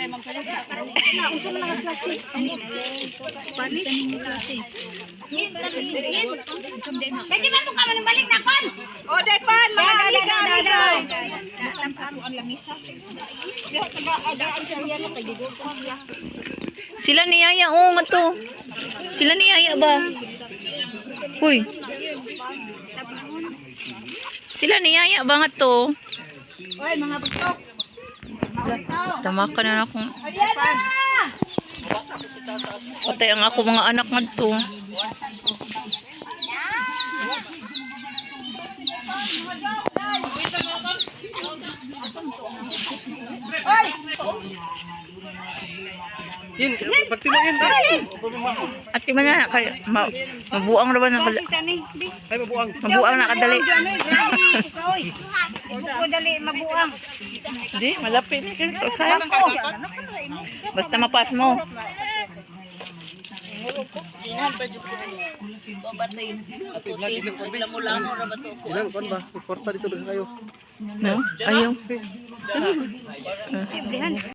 Unsa man ang klase? Spanish klase. Dagi man mo ka man balik na kon. O day pan, mga amiga. Tamsam ang lamisa. Taga-adaan sa iya na kay digol ko niya. Sila ni Yaya, oo nga to. Sila ni Yaya ba? Uy. Sila ni Yaya ba nga to? Oy, mga bugtok. Tamakan na akong Ayan na! patay ang ako mga anak nga to. Oy! Yin, pati mo yun. At di man na, mabuang na ba na Ay, mabuang. mabuang na kadali. Ibuko dali mabuang. Di, malapit. So, sayang ko. Basta mapas mo. Ilan, kon ba? Porta dito kayo. No? Ayaw.